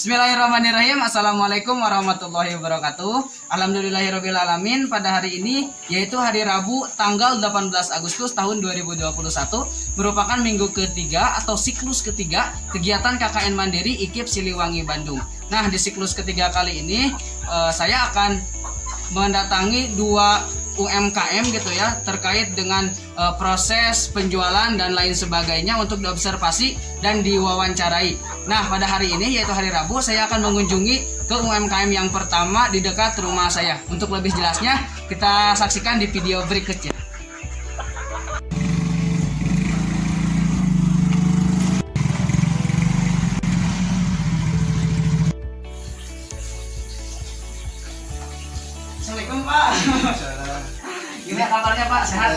Bismillahirrahmanirrahim. Assalamualaikum warahmatullahi wabarakatuh. Alhamdulillahirrabbilalamin. Pada hari ini, yaitu hari Rabu tanggal 18 Agustus tahun 2021, merupakan minggu ketiga atau siklus ketiga kegiatan KKN Mandiri IKIP Siliwangi Bandung. Nah, di siklus ketiga kali ini saya akan mendatangi dua UMKM gitu ya, terkait dengan proses penjualan dan lain sebagainya untuk diobservasi dan diwawancarai. Nah, pada hari ini yaitu hari Rabu, saya akan mengunjungi ke UMKM yang pertama di dekat rumah saya. Untuk lebih jelasnya kita saksikan di video berikutnya. Assalamualaikum Pak. Gimana kabarnya Pak? Sehat?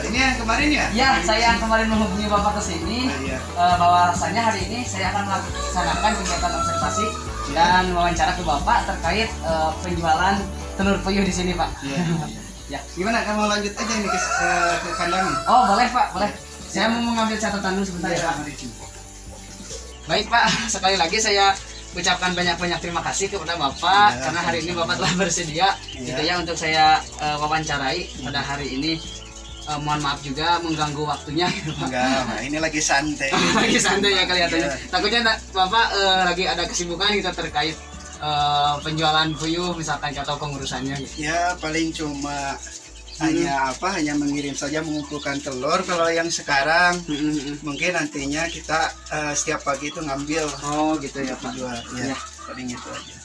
Ini yang kemarin ya? Ya, saya yang kemarin menghubungi Bapak ke sini. Bahwasannya hari ini saya akan melaksanakan kegiatan observasi dan wawancara ke Bapak terkait penjualan telur puyuh di sini Pak. Ya. Gimana, kamu lanjut aja nih ke kandang? Oh boleh Pak, boleh. Saya mau mengambil catatan dulu sebentar ya Pak. Baik Pak, sekali lagi saya ucapkan banyak-banyak terima kasih kepada Bapak karena hari ini Bapak telah bersedia gitu ya untuk saya wawancarai pada hari ini. Mohon maaf juga mengganggu waktunya gitu, Pak. Enggak, ini lagi santai. Lagi santai ya kelihatannya. Takutnya Bapak lagi ada kesibukan kita terkait penjualan puyuh misalkan atau pengurusannya gitu. Ya, paling cuma hanya mengirim saja, mengumpulkan telur. Kalau yang sekarang mungkin nantinya kita setiap pagi itu ngambil. Oh gitu ya Pak. Jual. Ya, paling itu aja.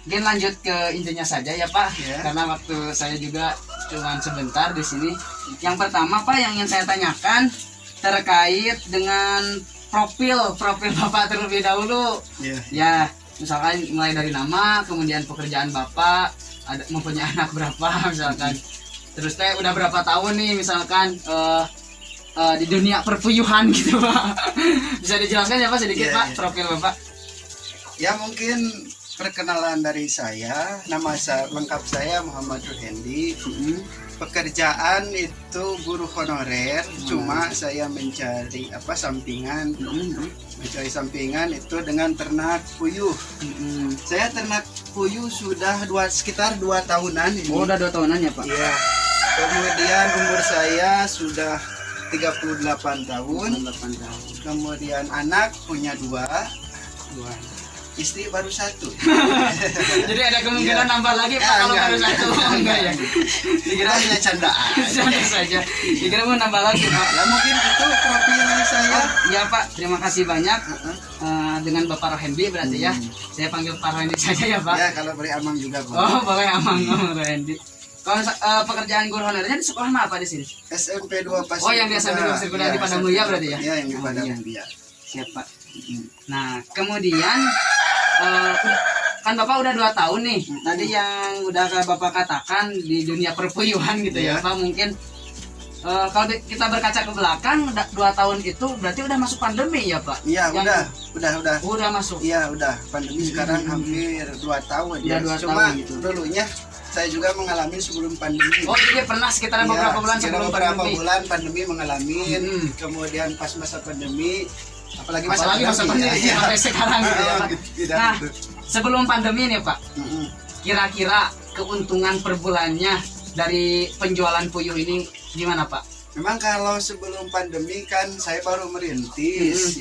Mungkin lanjut ke intinya saja ya Pak, karena waktu saya juga cuma sebentar di sini. Yang pertama Pak yang ingin saya tanyakan terkait dengan profil Bapak terlebih dahulu. Ya, misalkan mulai dari nama, kemudian pekerjaan Bapak, mempunyai anak berapa misalkan. Terus teh udah berapa tahun nih misalkan di dunia perpuyuhan gitu Pak. Bisa dijelaskan ya Pak sedikit Pak profil Bapak? Ya mungkin perkenalan dari saya, nama lengkap saya Muhammad Ruhendi. Pekerjaan itu guru honorer, cuma saya mencari sampingan. Mencari sampingan itu dengan ternak puyuh. Saya ternak puyuh sudah sekitar 2 tahunan ini. Oh, udah 2 tahunan ya Pak? Iya. Kemudian umur saya sudah 38 tahun. Kemudian anak punya 2. Istri baru 1. Jadi ada kemungkinan nambah lagi Pak kalau baru 1. Enggak ya? Dikira hanya candaan. Canda saja. Dikira mau nambah lagi Pak. Ya mungkin itu profil saya. Iya Pak, terima kasih banyak. Dengan Bapak Rohendi berarti ya. Saya panggil Pak Rohendi saja ya Pak. Ya, kalau boleh Amang juga boleh. Oh, boleh Amang Rohendi. Kalau pekerjaan guru honorernya di sekolah apa di sini? SMP 2 Pasir. Oh, yang di SMP 2 Pasir Kuda di Padang Mulia berarti ya? Iya, yang di Padang Mulia. Siap Pak. Nah, kemudian kan Bapak udah 2 tahun nih. Tadi yang udah Bapak katakan di dunia perpuyuhan gitu ya Pak. Mungkin kalau kita berkaca ke belakang 2 tahun itu berarti udah masuk pandemi ya Pak? Iya, udah masuk. Iya, udah. Pandemi sekarang hampir 2 tahun ya. Cuma gitu. Dulunya saya juga mengalami sebelum pandemi. Oh, jadi pernah sekitar beberapa bulan sebelum pandemi. Beberapa bulan pandemi mengalami. Kemudian pas masa pandemi, apalagi masa pandemi sampai sekarang gitu ya Pak. Nah, sebelum pandemi nih Pak, kira-kira keuntungan per bulannya dari penjualan puyuh ini gimana Pak? Memang kalau sebelum pandemi kan saya baru merintis,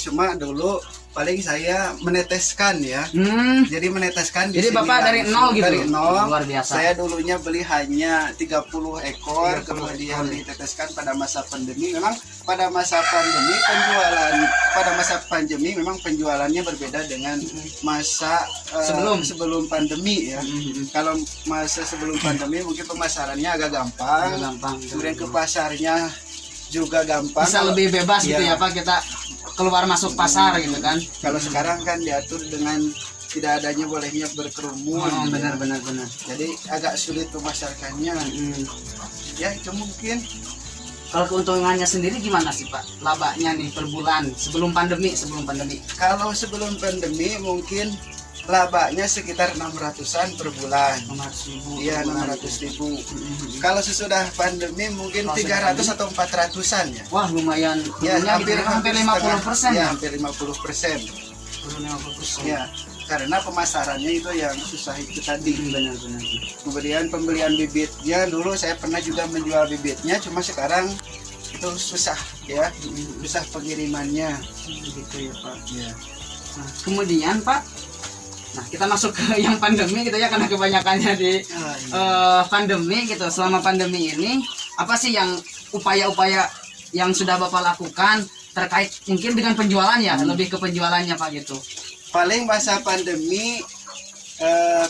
cuma dulu paling saya meneteskan ya. Jadi meneteskan di Jadi sini Bapak dari nol gitu. Dari nol. Luar biasa. Saya dulunya beli hanya 30 ekor, kemudian diteteskan pada masa pandemi. Memang pada masa pandemi memang penjualannya berbeda dengan masa sebelum pandemi ya. Kalau masa sebelum pandemi mungkin pemasarannya agak gampang. Kemudian ke pasarnya juga gampang. Bisa lebih bebas gitu ya Pak, kita keluar masuk pasar gitu kan. Kalau sekarang kan diatur dengan tidak adanya bolehnya berkerumun. Oh, benar. Jadi agak sulit memasarkannya. Ya itu mungkin. Kalau keuntungannya sendiri gimana sih Pak? Labanya nih per bulan sebelum pandemi. Kalau sebelum pandemi mungkin labanya sekitar 600-an per bulan. 600.000. Iya, 600.000. Kalau sesudah pandemi mungkin 300 atau 400-an ya. Wah, lumayan. Ya, hampir 50%. Ya, hampir 50%. 50-50%. Ya, karena pemasarannya itu yang susah itu tadi. Benar-benar. Kemudian pembelian bibitnya, dulu saya pernah juga menjual bibitnya, cuma sekarang itu susah ya, susah pengirimannya. Gitu ya Pak. Ya. Nah, kemudian Pak, nah kita masuk ke yang pandemi gitu ya, karena kebanyakannya di pandemi gitu. Selama pandemi ini apa sih yang upaya-upaya yang sudah Bapak lakukan terkait mungkin dengan penjualan ya, lebih ke penjualannya Pak gitu. Paling masa pandemi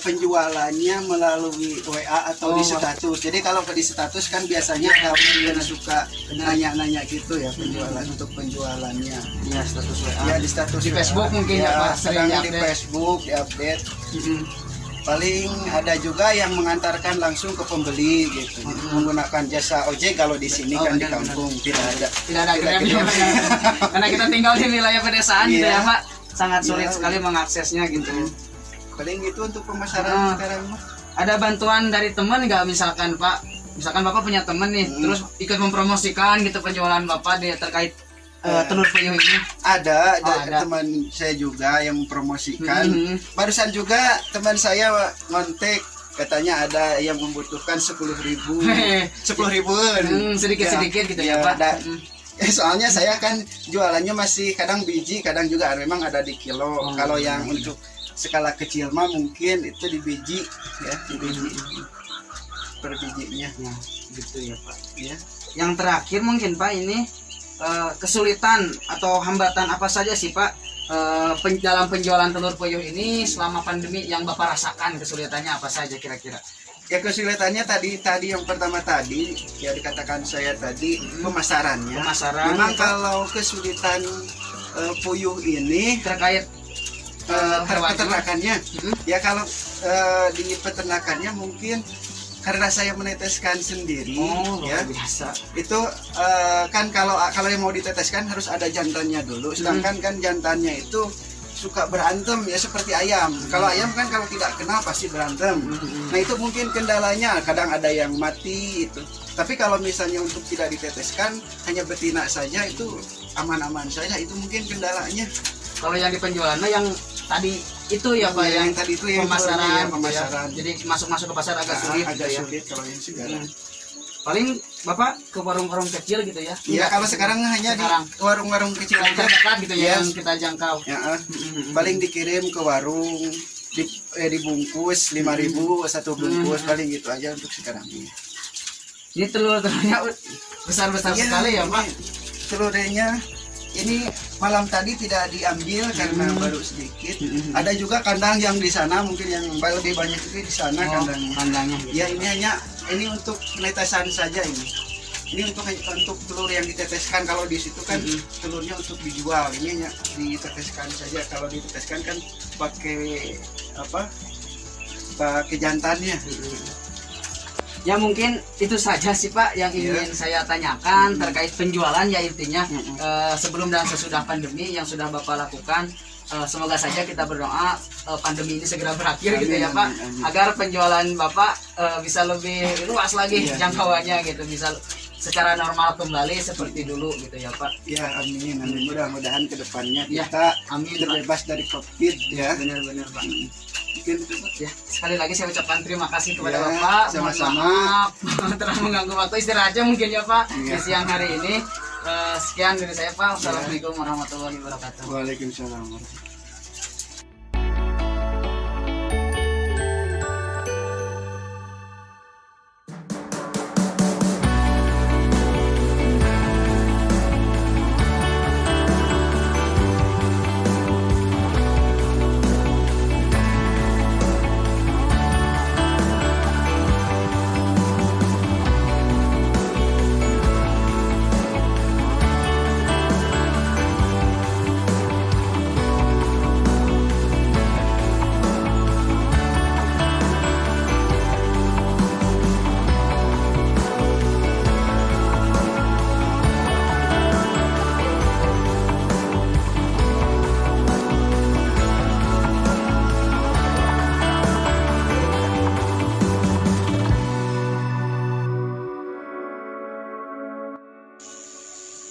penjualannya melalui WA atau di status. Jadi kalau di status kan biasanya kamu yang suka nanya-nanya gitu ya penjualan untuk penjualannya. Iya, status WA. Ya di status di WA. Facebook mungkin ya Pak, sering di Facebook diupdate. Paling ada juga yang mengantarkan langsung ke pembeli gitu. Menggunakan jasa ojek kalau di sini kan di kampung tidak ada. Tidak ada Grab ya, Pak, ya. Karena kita tinggal di wilayah pedesaan gitu ya Pak. Sangat sulit sekali mengaksesnya gitu. Paling itu untuk pemasaran sekarang mah. Ada bantuan dari teman nggak misalkan Pak? Misalkan Bapak punya teman nih, terus ikut mempromosikan gitu penjualan Bapak dia terkait telur puyuh ini. Ada teman saya juga yang mempromosikan. Barusan juga teman saya ngontek, katanya ada yang membutuhkan 10.000. 10.000. Sedikit-sedikit gitu ya Pak. Soalnya saya kan jualannya masih kadang biji, kadang juga memang ada di kilo. Kalau yang untuk skala kecil mah mungkin itu di biji ya, di biji per bijinya. Ya, gitu ya Pak. Ya. Yang terakhir mungkin Pak ini kesulitan atau hambatan apa saja sih Pak dalam penjualan telur puyuh ini selama pandemi yang Bapak rasakan, kesulitannya apa saja kira-kira? Ya kesulitannya tadi yang pertama tadi ya dikatakan saya tadi pemasarannya. Memang kalau kesulitan puyuh ini terkait peternakannya ya, kalau di peternakannya mungkin karena saya meneteskan sendiri ya biasa itu kan kalau yang mau diteteskan harus ada jantannya dulu, sedangkan kan jantannya itu suka berantem ya seperti ayam. Kalau ayam kan kalau tidak kenal pasti berantem. Nah itu mungkin kendalanya, kadang ada yang mati itu. Tapi kalau misalnya untuk tidak diteteskan hanya betina saja itu aman-aman saja, itu mungkin kendalanya. Kalau yang di penjualannya yang tadi itu ya Pak, yang tadi itu yang pemasaran, pemasaran. Ya. Jadi masuk ke pasar agak sulit agak gitu ya. Sulit kalau yang sekarang. Paling Bapak ke warung-warung kecil gitu ya. Iya, kalau sekarang hanya di warung-warung kecil yang terdekat gitu ya, yang kita jangkau. Ya, paling dikirim ke warung dibungkus 5.000 satu bungkus, paling gitu aja untuk sekarang ini. Ini telurnya besar-besar sekali ya Pak. Telurnya ini malam tadi tidak diambil karena baru sedikit. Ada juga kandang yang di sana, mungkin yang lebih banyak itu di sana kandangnya. Ya ini untuk penetesan saja ini. Ini untuk telur yang diteteskan. Kalau di situ kan telurnya untuk dijual. Ini hanya diteteskan saja. Kalau diteteskan kan pakai pakai jantannya. Ya mungkin itu saja sih Pak yang ingin saya tanyakan terkait penjualan ya intinya. Sebelum dan sesudah pandemi yang sudah Bapak lakukan, semoga saja kita berdoa pandemi ini segera berakhir gitu ya Pak, agar penjualan Bapak bisa lebih luas lagi jangkauannya gitu, bisa secara normal kembali seperti dulu gitu ya Pak. Ya amin. Mudah-mudahan kedepannya kita terbebas dari COVID ya. Benar-benar Pak. Ya, sekali lagi saya ucapkan terima kasih kepada Bapak. Sama-sama. Telah mengganggu waktu istirahat aja mungkin ya Pak di siang hari ini. Sekian dari saya Pak. Wassalamualaikum warahmatullahi wabarakatuh. Waalaikumsalam.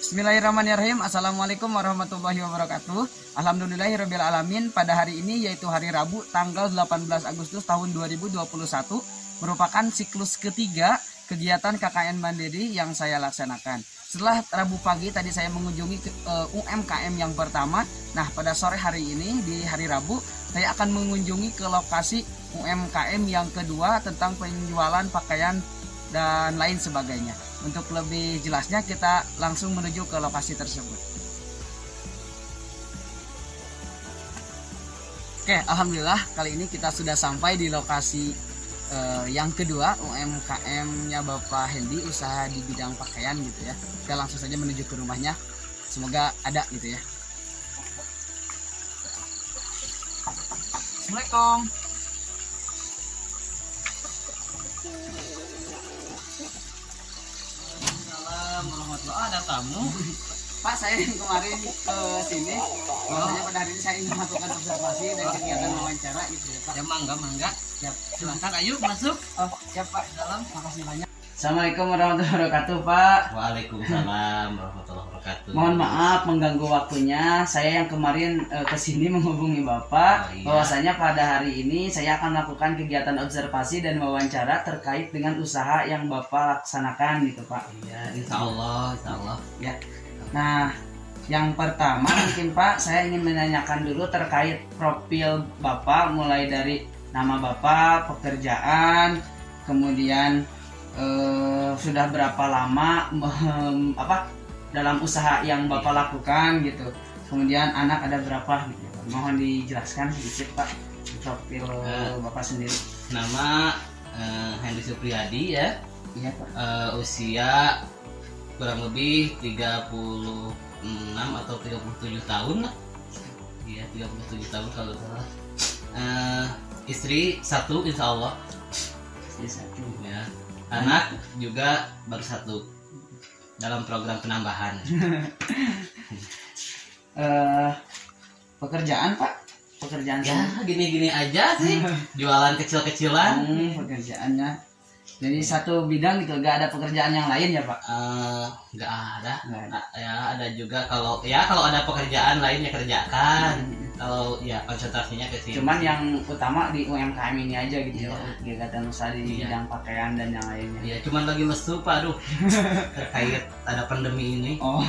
Bismillahirrahmanirrahim. Assalamualaikum warahmatullahi wabarakatuh. Alhamdulillahirabbil alamin. Pada hari ini yaitu hari Rabu tanggal 18 Agustus tahun 2021 merupakan siklus ketiga kegiatan KKN Mandiri yang saya laksanakan. Setelah Rabu pagi tadi saya mengunjungi UMKM yang pertama. Nah, pada sore hari ini di hari Rabu saya akan mengunjungi ke lokasi UMKM yang kedua tentang penjualan pakaian dan lain sebagainya. Untuk lebih jelasnya kita langsung menuju ke lokasi tersebut. Oke, alhamdulillah kali ini kita sudah sampai di lokasi yang kedua, UMKM-nya Bapak Hendy, usaha di bidang pakaian gitu ya. Kita langsung saja menuju ke rumahnya. Semoga ada gitu ya. Assalamualaikum. Ada tamu. Pak, saya yang kemarin ke sini. Biasanya pada hari ini saya ingin melakukan observasi dan kegiatan wawancara gitu ya Pak. Ya mangga. Siap. Silakan, ayo masuk. Oh, siap Pak. Dalam. Makasih banyak. Assalamualaikum warahmatullahi wabarakatuh Pak. Waalaikumsalam warahmatullahi wabarakatuh. Mohon maaf mengganggu waktunya. Saya yang kemarin ke sini menghubungi Bapak. Iya. Bahwasanya pada hari ini saya akan melakukan kegiatan observasi dan wawancara terkait dengan usaha yang Bapak laksanakan gitu Pak. Iya, insya Allah. Ya. Nah, yang pertama mungkin Pak, saya ingin menanyakan dulu terkait profil Bapak, mulai dari nama Bapak, pekerjaan, kemudian sudah berapa lama dalam usaha yang Bapak lakukan gitu. Kemudian anak ada berapa gitu. Mohon dijelaskan sedikit Pak profil Bapak sendiri. Nama Hendy Supriyadi ya. Iya Pak. Usia kurang lebih 36 atau 37 tahun lah. Iya, 37 tahun kalau salah. Istri satu insya Allah. Istri satu. Ya. Anak juga baru satu dalam program penambahan. Pekerjaan Pak? Pekerjaan ya gini-gini aja sih. Jualan kecil-kecilan. Pekerjaannya. Jadi satu bidang gitu, gak ada pekerjaan yang lain ya Pak? Nggak ada. Ya ada juga kalau ada pekerjaan lain ya kerjakan. Kalau ya konsentrasinya ke sini. Cuman yang utama di UMKM ini aja gitu ya. Kegiatan usaha di bidang pakaian dan yang lainnya. Iya, cuman lagi lesu Pak, aduh. Terkait ada pandemi ini. Oh.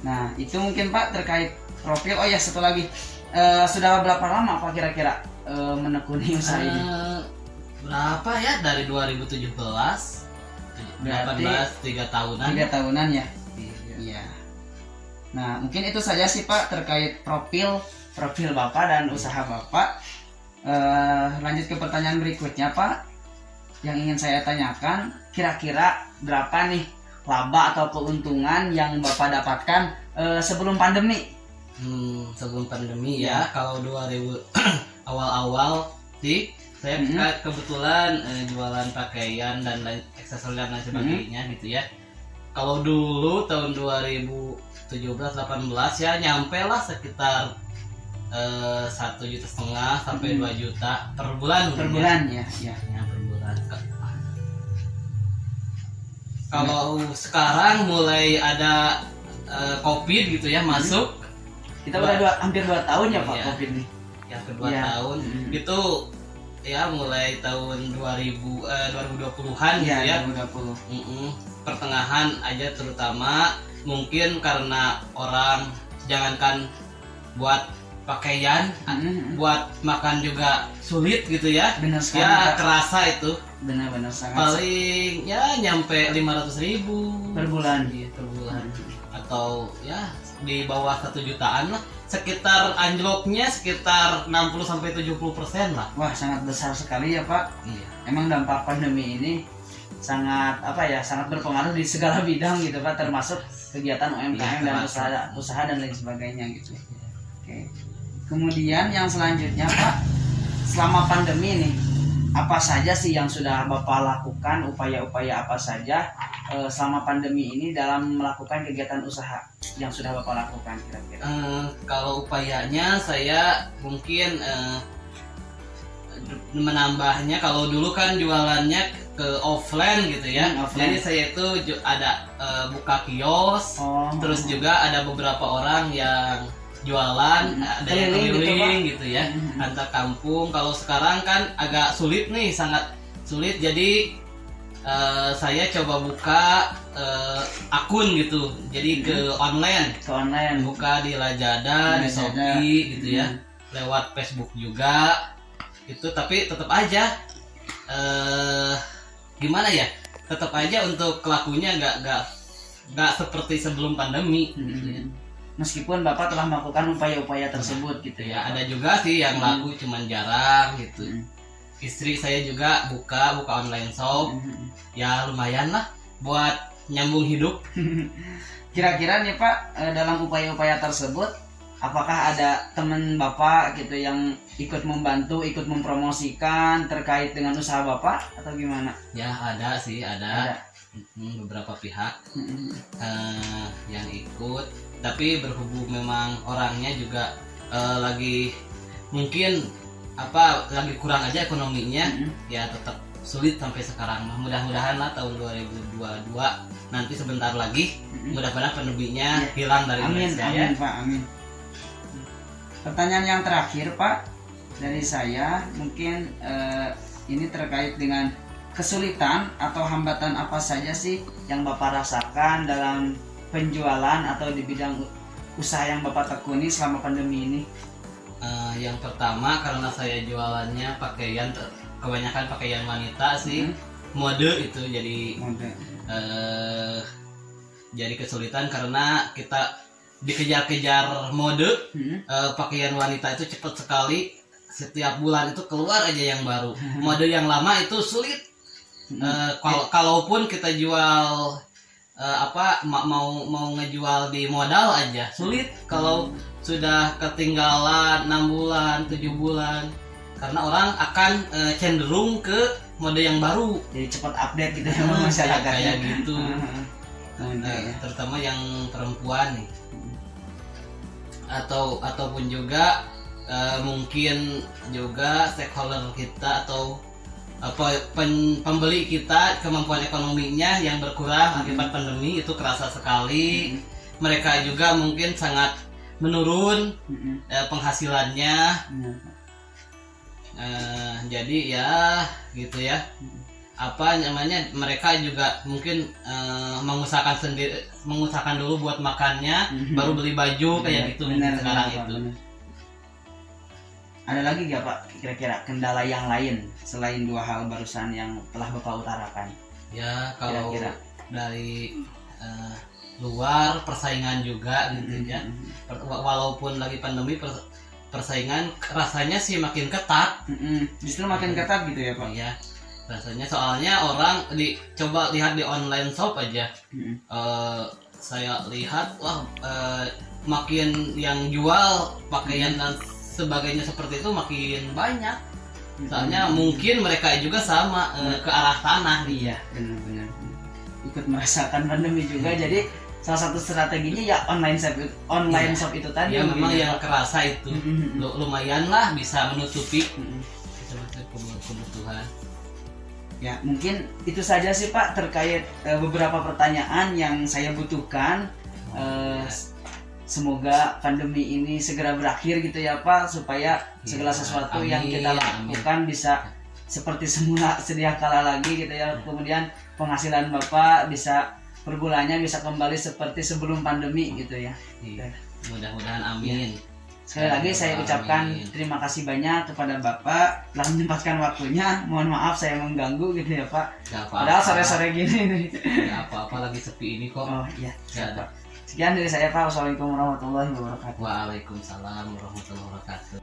Nah, itu mungkin Pak terkait profil. Oh ya, satu lagi. Sudah berapa lama Pak kira-kira menekuni usaha ini? Berapa ya, dari 2017 18 3 tahunan. 3 tahunan ya. Iya. Nah, mungkin itu saja sih Pak terkait profil Bapak dan usaha Bapak. Lanjut ke pertanyaan berikutnya Pak. Yang ingin saya tanyakan, kira-kira berapa nih laba atau keuntungan yang Bapak dapatkan sebelum pandemi? Sebelum pandemi ya. Kalau 2000 awal-awal sih saya kebetulan jualan pakaian dan lain aksesoris dan lain sebagainya gitu ya. Kalau dulu tahun 2017-18 ya nyampe lah sekitar 1,5 juta sampai 2 juta per bulan. Per bulan ya per bulan. Kalau sekarang mulai ada COVID gitu ya masuk. Kita udah hampir 2 tahun ya Pak COVID nih. Yang kedua tahun gitu. Ya mulai tahun 2020-an gitu ya. 2020. Pertengahan aja terutama mungkin karena orang jangankan buat pakaian, buat makan juga sulit gitu ya. Benar sekali. Ya kerasa itu. Benar-benar sangat. Paling ya nyampe 500.000 per bulan. Iya, per bulan. Atau ya di bawah 1 jutaan lah. Sekitar anjloknya sekitar 60-70% lah. Wah, sangat besar sekali ya Pak. Iya. Emang dampak pandemi ini sangat sangat berpengaruh di segala bidang gitu Pak, termasuk kegiatan UMKM dan usaha dan lain sebagainya gitu. Oke. Kemudian yang selanjutnya Pak, selama pandemi ini apa saja sih yang sudah Bapak lakukan, upaya-upaya apa saja selama pandemi ini dalam melakukan kegiatan usaha yang sudah Bapak lakukan kira-kira? Kalau upayanya saya mungkin menambahnya, kalau dulu kan jualannya ke offline gitu ya. Offline. Jadi saya itu ada buka kios, terus juga ada beberapa orang yang jualan, ada yang keliling gitu ya, antar kampung. Kalau sekarang kan agak sulit nih, sangat sulit. Jadi saya coba buka akun gitu, jadi ke online, buka di Lazada, di Shopee gitu ya, lewat Facebook juga itu. Tapi tetap aja gimana ya, tetap aja untuk kelakunya nggak seperti sebelum pandemi gitu ya. Meskipun Bapak telah melakukan upaya-upaya tersebut gitu ya. Ada juga sih yang laku cuman jarang gitu. Istri saya juga buka online shop. Ya lumayan lah buat nyambung hidup. Kira-kira nih Pak, dalam upaya-upaya tersebut apakah ada teman Bapak gitu yang ikut membantu, ikut mempromosikan terkait dengan usaha Bapak atau gimana? Ya ada sih, ada. Beberapa pihak yang ikut, tapi berhubung memang orangnya juga lagi mungkin lagi kurang aja ekonominya, ya tetap sulit sampai sekarang. Mudah-mudahan lah tahun 2022 nanti sebentar lagi mudah-mudahan pandeminya hilang dari Indonesia. Amin Pak, amin. Pertanyaan yang terakhir Pak dari saya, mungkin ini terkait dengan kesulitan atau hambatan apa saja sih yang Bapak rasakan dalam penjualan atau di bidang usaha yang Bapak tekuni selama pandemi ini? Yang pertama, karena saya jualannya pakaian, kebanyakan pakaian wanita sih, mode itu jadi kesulitan karena kita dikejar-kejar mode. Pakaian wanita itu cepat sekali, setiap bulan itu keluar aja yang baru. Mode yang lama itu sulit. Kalaupun kita jual mau ngejual di modal aja sulit kalau sudah ketinggalan 6 bulan 7 bulan, karena orang akan cenderung ke mode yang baru, jadi cepat update gitu ya masyarakat kayak gitu. Terutama yang perempuan nih, ataupun juga mungkin juga stakeholder kita atau pembeli kita, kemampuan ekonominya yang berkurang akibat pandemi itu kerasa sekali. Mereka juga mungkin sangat menurun penghasilannya. Jadi ya gitu ya, mereka juga mungkin mengusahakan dulu buat makannya, baru beli baju kayak gitu. Sekarang itu ada lagi gak Pak kira-kira kendala yang lain selain 2 hal barusan yang telah Bapak utarakan? Ya kalau dari luar persaingan juga gitu ya. Walaupun lagi pandemi, persaingan rasanya sih makin ketat. Justru makin ketat gitu ya Pak? Iya rasanya, soalnya orang coba lihat di online shop aja. Saya lihat makin yang jual pakaian dan sebagainya seperti itu makin banyak. Soalnya mungkin mereka juga sama ke arah sana. Iya benar-benar ikut merasakan pandemi juga. Jadi salah satu strateginya ya online shop itu tadi. Ya memang yang kerasa itu lumayan lah bisa menutupi kebutuhan. Ya mungkin itu saja sih Pak terkait beberapa pertanyaan yang saya butuhkan. Semoga pandemi ini segera berakhir gitu ya Pak, supaya segala sesuatu yang kita lakukan bisa seperti semula sedia kala lagi gitu ya. Kemudian penghasilan Bapak bisa per bulannya bisa kembali seperti sebelum pandemi gitu ya. Mudah-mudahan amin. Sekali lagi saya ucapkan terima kasih banyak kepada Bapak telah menyempatkan waktunya. Mohon maaf saya mengganggu gitu ya Pak. Padahal sore-sore gini nih. Gak apa-apa, lagi sepi ini kok. Oh iya. Sekian dari saya Pak. Wassalamualaikum warahmatullahi wabarakatuh. Waalaikumsalam warahmatullahi wabarakatuh.